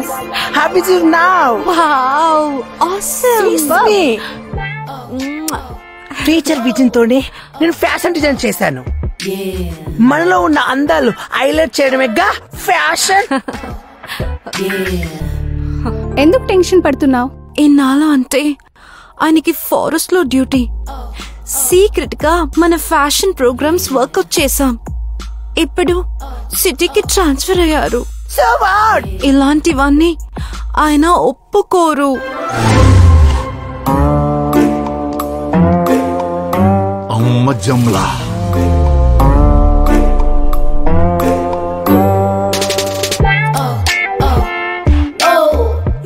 Happy to now. Wow, awesome. Teacher vision తోనే నేను fashion design చేశాను. మనలో ఉన్న అందాలు హైలైట్ చేయడమేగా ఫ్యాషన్. ఎందుకు టెన్షన్ పడుతున్నావు? ఇన్నాళ్ళ అంటే ఆయనకి ఫారెస్ట్ లో డ్యూటీ. సీక్రెట్ గా మన ఫ్యాషన్ ప్రోగ్రామ్స్ వర్కౌట్ చేశాం. ఇప్పుడు సిటీకి ట్రాన్స్ఫర్ అయ్యారు. So what? ఇలాంటివన్నీ ఆయన ఒప్పుకోరు. అమ్మ జమ్లా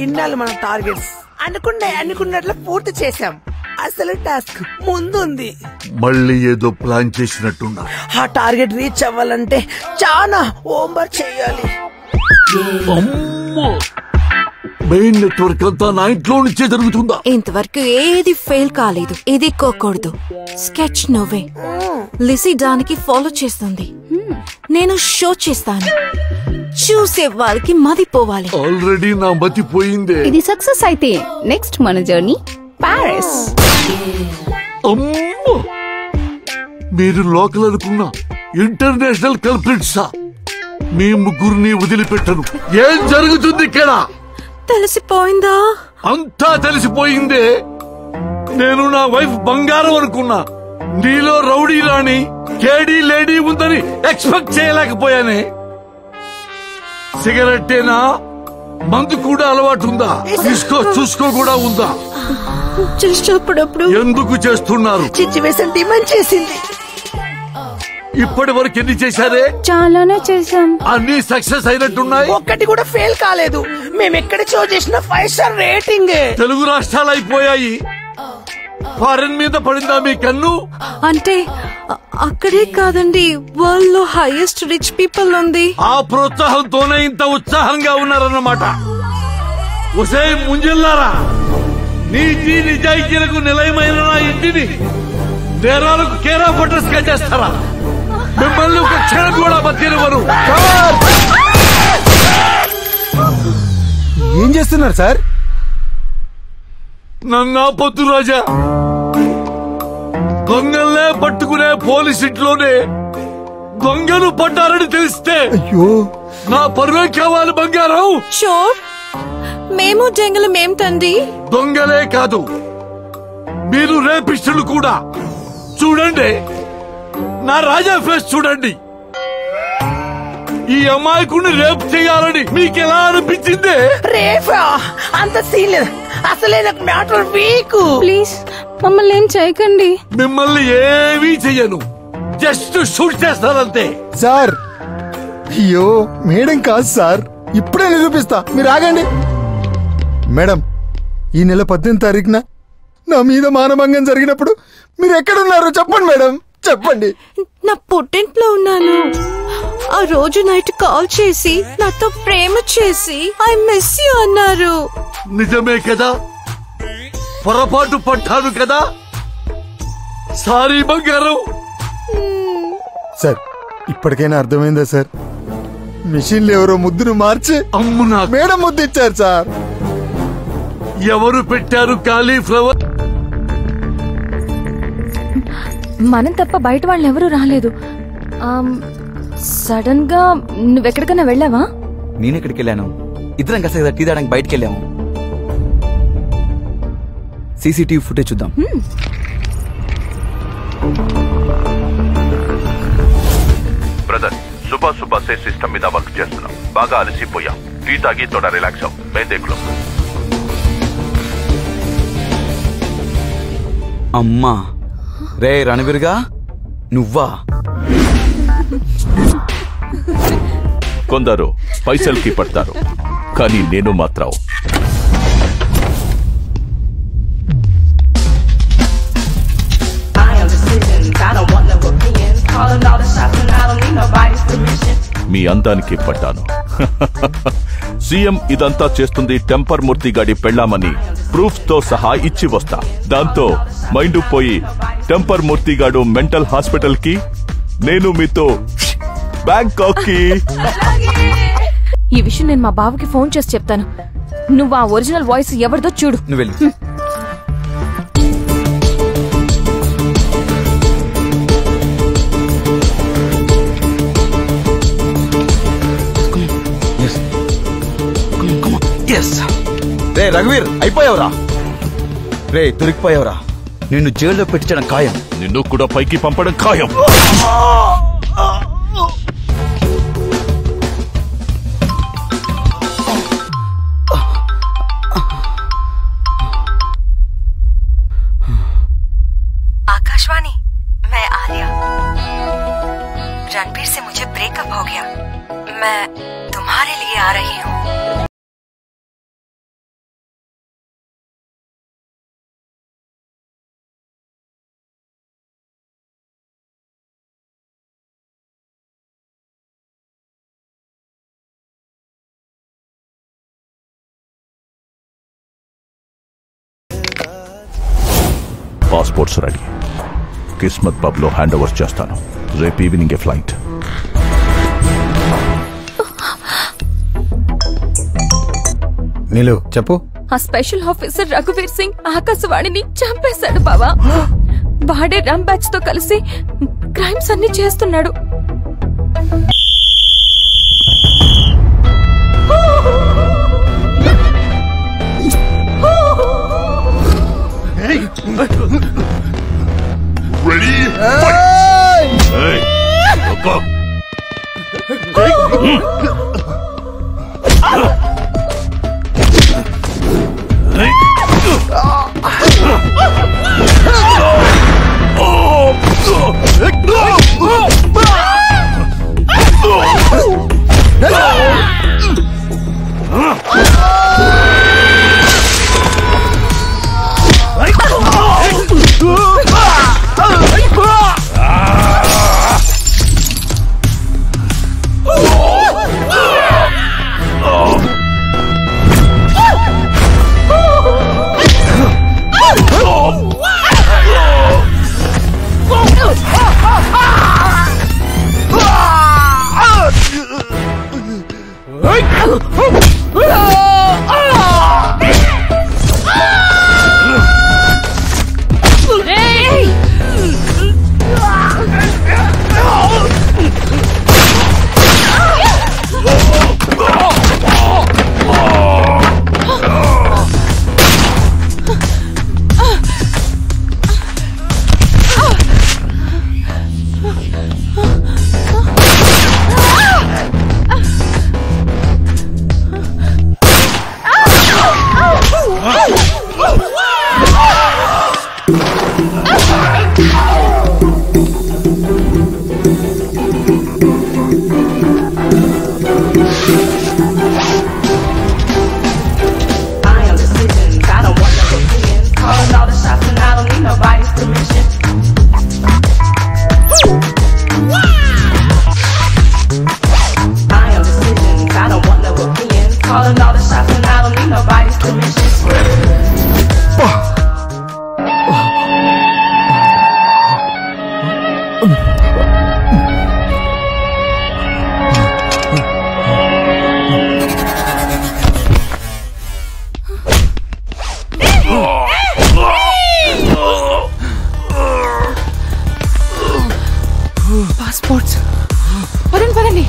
ఇన్నాళ్ళు మన టార్గెట్స్ అనుకున్నట్లు పూర్తి చేశాం. అసలు టాస్క్ ముందుంది. మళ్ళీ ఏదో ప్లాన్ చేసినట్టున్నా. ఆ టార్గెట్ రీచ్ అవ్వాలంటే చాలా హోంవర్క్ చేయాలి. మెయిన్ నెట్వర్క్ అంతా నా ఇంట్లో నుంచే జరుగుతుందా? ఇంతవరకు ఏది ఫెయిల్ కాలేదు. ఇది కోకూడదు. స్కెచ్ నువ్వే. లిసీ దానికి ఫాలో చేస్తుంది. నేను షో చేస్తాను. చూసే వాళ్ళకి మదిపోవాలి. ఆల్రెడీ నా మతిపోయిందే. ఇది సక్సెస్ అయితే నెక్స్ట్ మన జర్నీ పారిస్. అమ్మో, మీరు లోకల్ అనుకున్నా ఇంటర్నేషనల్ కల్ప్రిట్సా? మీ ముగ్గురిని వదిలిపెట్టను. ఏం జరుగుతుంది ఇక్కడ? తెలిసిపోయిందా? అంతా తెలిసిపోయిందే. నేను నా వైఫ్ బంగారం అనుకున్నా. నీలో రౌడీలాని కేడీ లేడీ ఉందని ఎక్స్పెక్ట్ చేయలేకపోయానే. సిగరెట్టేనా? మందు కూడా అలవాటు ఉందా? చూసుకో కూడా ఉందా? చేసేటప్పుడు ఎందుకు చేస్తున్నారు? సిచ్యువేషన్ డిమాండ్ చేసింది. ఇప్పటి వరకు ఎన్ని చేశారే? చాలానే చేశాం. అన్ని సక్సెస్ అయినట్టున్నాయి. ఒక్కటి కూడా ఫెయిల్ కాలేదు. మేము ఎక్కడ షో చేసిన 5 స్టార్ రేటింగ్. తెలుగు రాష్ట్రాలు అయిపోయాయి. ఫారెన్ మీద పడిందా మీ కన్ను? అంటే అక్కడే కాదండి, వరల్డ్ లో హైయెస్ట్ రిచ్ పీపుల్ ఉంది. ఆ ప్రోత్సాహంతోనే ఇంత ఉత్సాహంగా ఉన్నారన్నమాట. ఒసే ముంజిల్లారా, నీతి నిజాయితీలకు నిలయమైన నా ఇంటిని నేరాలకు కేరా ఫోటోస్ గా చేస్తారా? మిమ్మల్ని ఒక క్షణం కూడా బతినివ్వరు. ఏం చేస్తున్నారు సార్? నన్నా పొద్దు రాజా, దొంగల్నే పట్టుకునే పోలీస్ ఇంట్లోనే దొంగలు పడ్డారని తెలిస్తే అయ్యో, నా పరువే కావాలి బంగారం. షోర్, మేము జంగలం ఏం తండ్రి? దొంగలే కాదు, మీరు రేపిస్టులు కూడా. చూడండి, నా రాజా ఫేస్ చూడండి. ఈ అమాయకుడిని రేపు చేయాలని మీకెలా అనిపించింది? రేఫా అంత సీన్ లేదు. అసలే నాకు మ్యాటర్ వీక్. ప్లీజ్ మమ్మల్ని ఏం చేయకండి. మిమ్మల్ని ఏమీ చెయ్యను, జస్ట్ షూట్ చేస్తానంతే. సార్, అయ్యో మేడం కాదు సార్, ఇప్పుడే నిరూపిస్తా, మీరు ఆగండి. మేడం, ఈ నెల 18వ తారీఖున నా మీద మానభంగం జరిగినప్పుడు మీరు ఎక్కడున్నారు చెప్పండి మేడం, చెప్పండి. నా పుట్టింట్లో ఉన్నాను. ఆ రోజు నైట్ కాల్ చేసి నాతో ప్రేమ చేసి ఐ మిస్ యూ అన్నారు. నిజమే కదా, పొరపాటు పడ్డాను కదా. సారీ బంగారం. సార్, ఇప్పటికైనా అర్థమైందా సార్? మిషన్లు ఎవరో ముద్దును మార్చి అమ్మునా మేడం ముద్దు ఇచ్చారు సార్. ఎవరు పెట్టారు కాలీఫ్లవర్? మనం తప్ప బయట వాళ్ళు ఎవరు రాలేదు. సడన్ గా నువ్వెక్కడికైనా వెళ్ళావా? నేనెక్కడికి వెళ్ళాను? ఇద్దరం కలిసి టీ తాగడానికి బయటకు వెళ్ళాము. సీసీటీవీ ఫుటేజ్ చూద్దాం. బ్రదర్, సుబా సే సిస్టమ్ మీద వర్క్ చేస్తున్నాం. బాగా అలసిపోయాం. టీ తాగి తోడ రిలాక్స్ అవ్వం. మేదేకులం. అమ్మా, రే రణవీర్గా నువ్వా? కొందరు పైసల్కి పడతారు, కానీ నేను మాత్రం మీ అందానికి పడ్డాను. సీఎం ఇదంతా చేస్తుంది టెంపర్ మూర్తి గాడి పెళ్ళామని ప్రూఫ్ తో సహా ఇచ్చి వస్తా. దాంతో మైండ్ పోయి టెంపర్ మూర్తి గాడు మెంటల్ హాస్పిటల్ కి, నేను మీతో బ్యాంకాక్ కి. ఈ విషయం నేను మా బావకి ఫోన్ చేసి చెప్తాను. నువ్వు ఆ ఒరిజినల్ వాయిస్ ఎవరిదో చూడు. నువ్వు వెళ్ళు. రే రఘువీర్, అయిపోయావురా. రే దొరికిపోయావురా. నిన్ను జైల్లో పెట్టించడం ఖాయం. నిన్ను కూడా పైకి పంపడం ఖాయం. आकाशवाणी, मैं आलिया। रणबीर से मुझे ब्रेकअप हो गया। मैं तुम्हारे लिए आ रही हूँ। Passports ready. కిస్మత్ పబ్ లో హ్యాండ్ ఓవర్ చేస్తాను. రేపు ఈవినింగ్ ఫ్లైట్. నీలు చెప్పు. ఆ స్పెషల్ ఆఫీసర్ రఘువీర్ సింగ్ ఆకాశవాణిని చంపేశాడు బావా. వాడే రమ్ బ్యాచ్ తో కలిసి క్రైమ్స్ అన్ని చేస్తున్నాడు. Ready? Fight! Hey! Look up! Passports పదండి పదండి.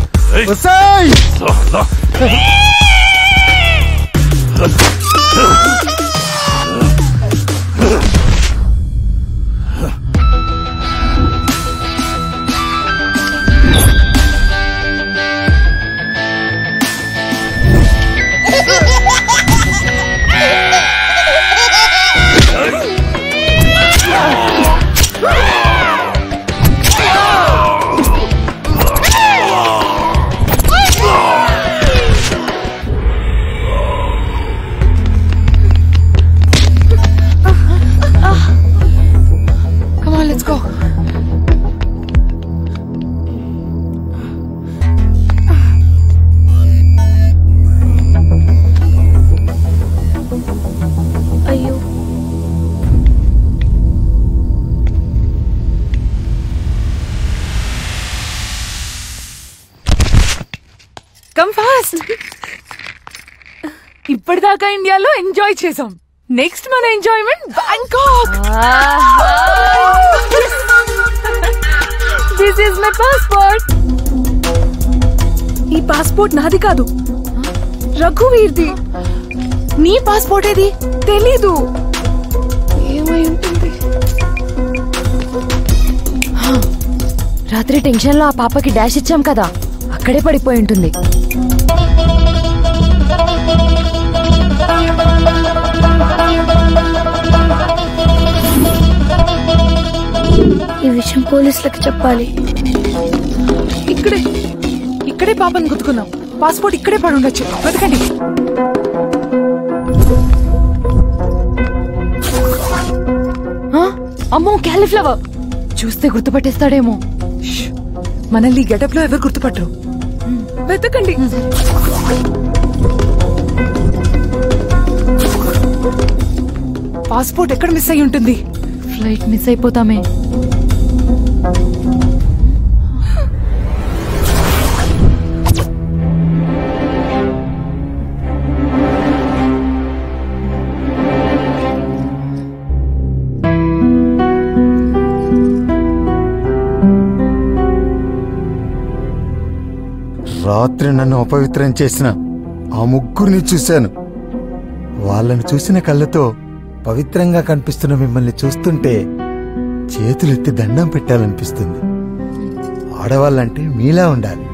Come fast. ఇప్పటిదాకా ఇండియాలో ఎంజాయ్ చేసాం. నెక్స్ట్ మన enjoyment Bangkok. This is my passport. ఈ పాస్పోర్ట్ నాది కాదు, రఘువీర్ది. నీ పాస్పోర్ట్ ఏది? తెలీదు. ఏమై ఉంటుంది? రాత్రి టెన్షన్ లో ఆ పాపకి డాష్ ఇచ్చాం కదా, అక్కడే పడిపోయి ఉంటుంది. ఈ విషయం పోలీసులకు చెప్పాలి. ఇక్కడే పాపని గుర్తుకున్నాం. పాస్పోర్ట్ ఇక్కడే పడి ఉండొచ్చు. వెతకండి. అమ్మో, క్యాలీఫ్లవర్. చూస్తే గుర్తుపట్టేస్తాడేమో. మనల్ని గెటప్ లో ఎవరు గుర్తుపట్టరు. వెతకండి. పాస్పోర్ట్ ఎక్కడ మిస్ అయి ఉంటుంది? ఫ్లైట్ మిస్ అయిపోతామే. రాత్రి నన్ను అపవిత్రం చేసిన ఆ ముగ్గురిని చూశాను. వాళ్ళని చూసిన కళ్ళతో పవిత్రంగా కనిపిస్తున్న మిమ్మల్ని చూస్తుంటే చేతులెత్తి దండం పెట్టాలనిపిస్తుంది. ఆడవాళ్ళంటే మీలా ఉండాలి.